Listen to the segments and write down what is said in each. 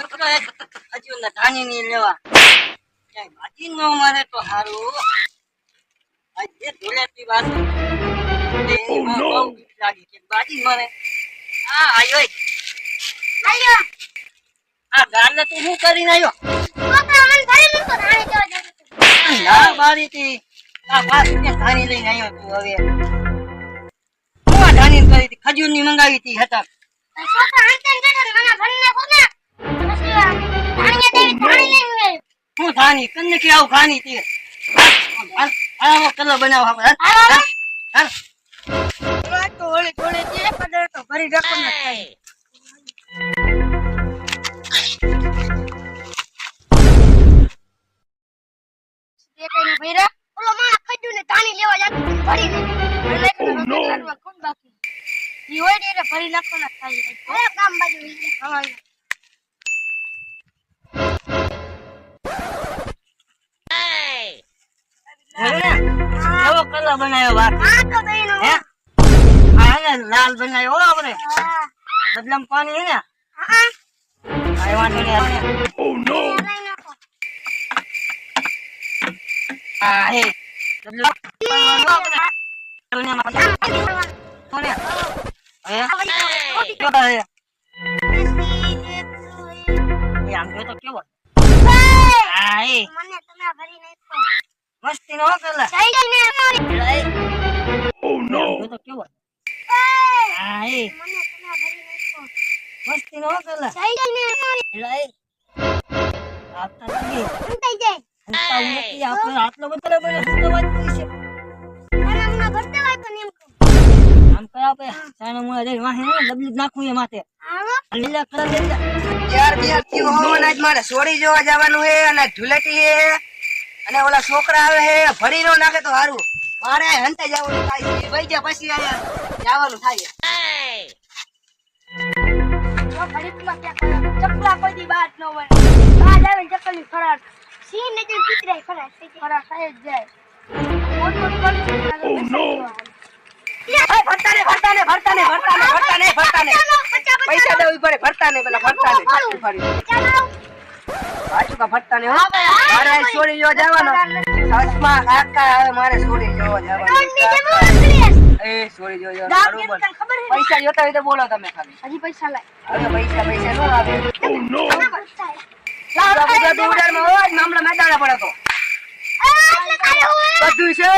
મતલબ હજુ ના ધાની ની લેવા ક્યાંય બાજી ન મારે તો સારું આજે ધોલેટી વાત એની માં બહુ બીક લાગી કે બાજી મારે આયો આ ગાને તું શું કરીને આવ્યો ના બારી થી આ પાસ કે ધાની લઈને આવ્યો તું હવે હું ધાની કરી હતી ખજૂર ની મંગાવી હતી હતા હું ધાની કન્ને કે આવું ખાની હતી આ કલર બનાવ હાલ તો ઓળી થોડી દે પદર તો ભરી રાખો ને કલર બનાવ્યો લાલ બનાવ્યો આપણે બદલામ પાણી હે ને વાંધો તો કેવો મસ્તી નો કલર તો કેવો મસ્તી નો કલર આટલો બધો આમ કયા પે સાને મુ રે વાહે ડબલી નાખું એ માથે લીલા કલર લેજા યાર બિયાર કેવો હોવાના આજ મારે સોડી જોવા જવાનું હે અને ઢુલેટી હે અને ઓલા છોકરા આવે હે ભરી નો નાખે તો હારું મારે હંતે જવાનું થાય છે વઈ ગયા પછી આયા જવાનું થાય જો ઘડીકમાં ક્યાં ચકલા કોઈ દી બાદ ન હોય બાદ આવે ચકલી ફરાર સીન ને જેમ કીતરાય ફરાર થાય જ જાય મોટો ભરતા ને પૈસા દે ઉપર ભરતા ને પેલા ભરતા ને પાછું ભરતા ને મારે છોડી જો જવાનો સસમા કાકા મારે છોડી જો જવાનો એ છોડી જો બરોબર પૈસા જોતા હોય તો બોલો તમે ખાલી હજી પૈસા લાય હવે પૈસા નો આવે ઉડાડ માં હોય મામલા મેદાને પડે તો બધું છે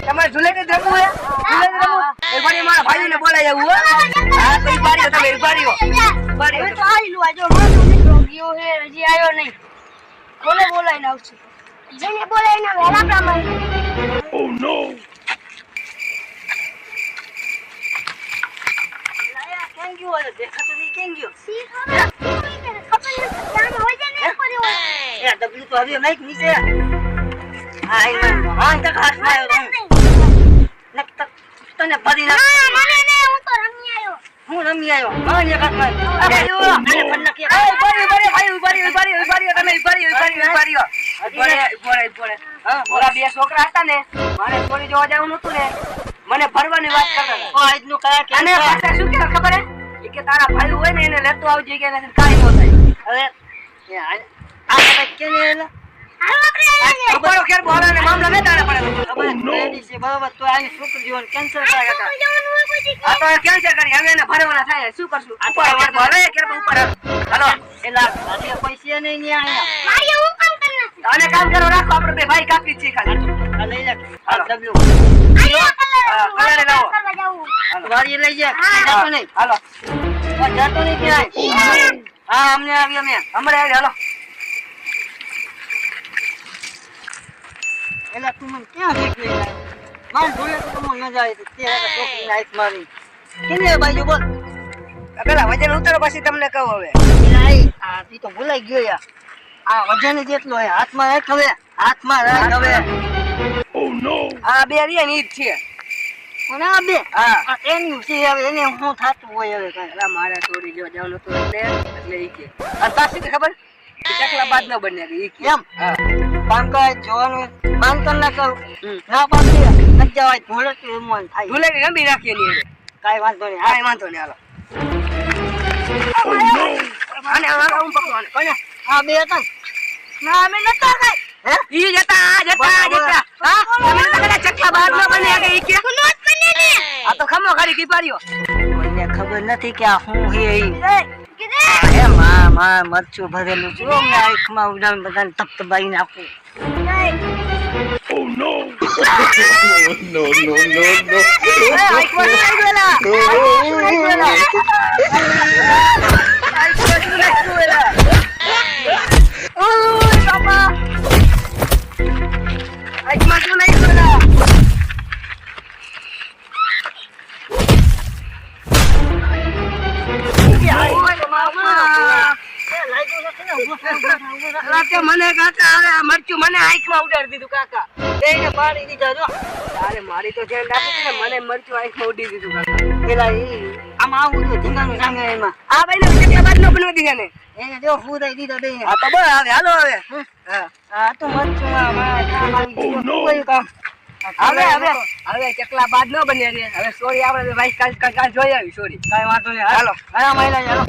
તમારે ઝુલેટી રમવું હે ઝુલેટી રમવું એક વાર મારા ભાઈને બોલાય જવું હા તો ઈ બારીઓ તમે ઈ બારીઓ તો આઈલું આજો મારો મિત્રો ગયો હે હજી આયો નહીં કોને બોલાઈને આવશે જેને બોલાઈને વેલા પ્રમાણે Oh no! લાયા કેમ ગયો હોય દેખાતો નહીં કેમ ગયો સી ખબર જામ હોય છે ને પડ્યો એ ડબલી તો હવે નાખ નીચે હા તક હાથ માર્યો નક તને ભરી નાખ મને ને હું તો રમી આવ્યો હું રમી આવ્યો હા એક હાથ માર્યો આને પણ નકી હા ઓલા બે છોકરા હતા ને મારે છોડી જોવા જવાનું નતું ને મને ભરવાની વાત કરતા હતા આજનું કયા કે અને પાછા શું કે ખબર હે કે તારા ભાઈ હોય ને એને લેતો આવજે કે એને કાઈ ન થાય હવે આ કેને એલા બરો કેર બોલા ને મામલા મે તારે પડે ખબર રેડી છે બરાબર તો આ છોકરી જીવન કેન્સલ કરા કાકા આ તો કેન્સલ કરી હવે એને ભરવાના થાય શું કરશું ઉપર ભરે કેર ઉપર હાલો એલા આજે પૈસા નહીં ની આયા મારી હું કામ કરના આને કામ કરો રાખો આપણે બે ભાઈ કાપી છે ખાલી આ લઈ લે હાલો ડબલ્યુ કલર લાવો કરવા જાવું વારી લઈ જા જાતો નહીં હાલો જાતો નહીં ક્યાંય હા અમને આવી અમે હમણાં આવી હાલો એલા તું મને ક્યાં શીખવી માન ભૂલે તો મને મજા આવી તે છોકરી નાઈટ મારી કેને બાજુ બોલ પેલા વજન ઉતારો પછી તમને કહું હવે લાઈ આ ઈ તો ભૂલાઈ ગયો યાર આ વજન જેટલો હે હાથમાં રાખ હવે હાથમાં રાખ હવે Oh no! આ બે રી ની જ છે અને આ બે હા આ એની છે હવે એને હું થાતું હોય હવે કાંઈ પેલા મારા છોડી જો જવાનું તો એટલે ઈ કે આ તાસી ખબર ચકલા બાદ ન બને ઈ કે એમ હા કામ કાજ જોવાનું માન કર ના કરું ના પાછી ન જવાય ધોળે તો એમ મન થાય ભૂલે રમી રાખીએ ની કાંઈ વાંધો નહીં કાઈ વાંધો નહીં હાલો આને હું પકડવાનું કોને આ બે હતા ને. ના અમે નતા કઈ હે ઈ જતા આ જતા હા તમે તો કદાચ ચકલા બહાર ન બને કે ઈ કે નોટ બને ને આ તો ખમો ખાલી કીપાડ્યો કોઈને ખબર નથી કે આ શું છે ઈ. કીધે એ માં મરચું ભરેલું છું અમને આંખમાં ઉડાવીને બધાને તપતપાઈ નાખું. Oh no! No, no, no, no. એ આઈકમાં શું ગયેલા આઈકમાં શું ગયેલા ઓય બાપા આઈકમાં શું ગયેલા મને કાકા અરે આ મરચું મને આંખમાં ઉડાડી દીધું કાકા એને પાડી દીધા જો. અરે મારી તો જેમ રાખી ને મને મરચું આંખમાં ઉડી દીધું કાકા પેલા ઈ આમાં આવું તો ધીંગાનું સામે એમાં આ ભાઈ ને કેટલા બાદ નો બનવા દીધા ને એને જો ફૂદાઈ દીધા બે. હા તો બસ હવે હાલો હવે હા આ તો મરચું માં કામ આવી ગયું. Oh, no. કોઈ કામ હવે ચકલા બાદ નો બન્યા રે હવે સોરી આપણે ભાઈ કાલ જોઈ આવી સોરી કાંઈ વાંધો નહીં. હાલો હાલો મહિલા ચાલો.